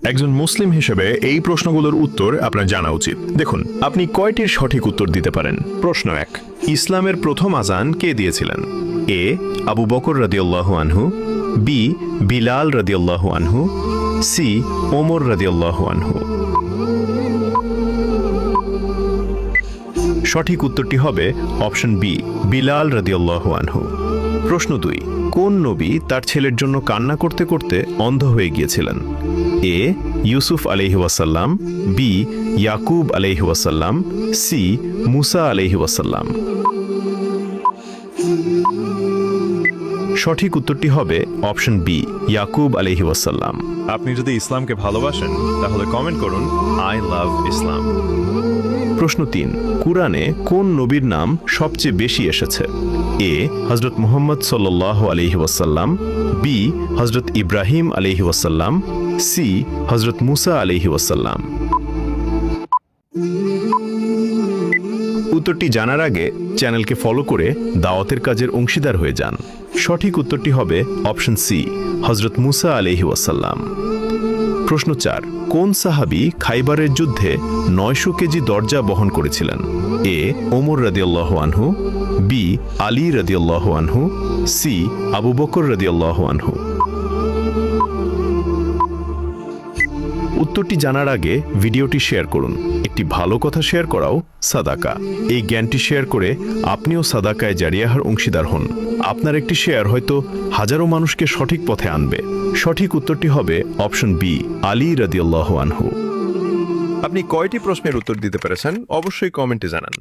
একজন মুসলিম হিসেবে এই প্রশ্নগুলোর উত্তর আপনার জানা উচিত। দেখুন, আপনি কয়টির সঠিক উত্তর দিতে পারেন। প্রশ্ন 1, ইসলামের প্রথম আজান কে দিয়েছিলেন? এ আবু বকর রাদিয়াল্লাহু আনহু, বি বিলাল রাদিয়াল্লাহু আনহু, সি ওমর রাদিয়াল্লাহু আনহু। সঠিক উত্তরটি হবে অপশন বি, বিলাল রাদিয়াল্লাহু আনহু। প্রশ্ন 2, কোন নবী তার ছেলের জন্য কান্না করতে করতে অন্ধ হয়ে গিয়েছিলেন? এ ইউসুফ আলাইহি ওয়াসাল্লাম, বি ইয়াকুব আলাইহি ওয়াসাল্লাম, সি মুসা আলাইহি ওয়াসাল্লাম। সঠিক উত্তরটি হবে অপশন বি, ইয়াকুব আলাইহি ওয়াসাল্লাম। আপনি যদি ইসলামকে ভালোবাসেন তাহলে কমেন্ট করুন আই লাভ ইসলাম। প্রশ্ন 3, কুরআনে কোন নবীর নাম সবচেয়ে বেশি এসেছে? এ হযরত মুহাম্মদ সাল্লাল্লাহু আলাইহি ওয়াসাল্লাম, বি হযরত ইব্রাহিম আলাইহি ওয়াসাল্লাম, সি হযরত মুসা আলাইহি ওয়াসাল্লাম। উত্তরটি জানার আগে চ্যানেলকে ফলো করে দাওয়াতের কাজের অংশীদার হয়ে যান। সঠিক উত্তরটি হবে অপশন সি, হযরত মুসা আলাইহি ওয়াসাল্লাম। প্রশ্ন 4, কোন সাহাবী খাইবারের যুদ্ধে 900 কেজি দরজা বহন করেছিলেন? এ ওমর রাদিয়াল্লাহু আনহু, বি আলী রাদিয়াল্লাহু আনহু, সি আবু বকর রাদিয়াল্লাহু আনহু। উত্তরটি জানার আগে ভিডিওটি শেয়ার করুন। একটি ভালো কথা শেয়ার করাও সাদাকা। এই জ্ঞানটি শেয়ার করে আপনিও সাদাকায় জারিয়াহার অংশীদার হন। আপনার একটি শেয়ার হয়তো হাজারো মানুষকে সঠিক পথে আনবে। সঠিক উত্তরটি হবে অপশন বি, আলী রাদিয়াল্লাহু আনহু। আপনি কয়টি প্রশ্নের উত্তর দিতে পেরেছেন অবশ্যই কমেন্টে জানান।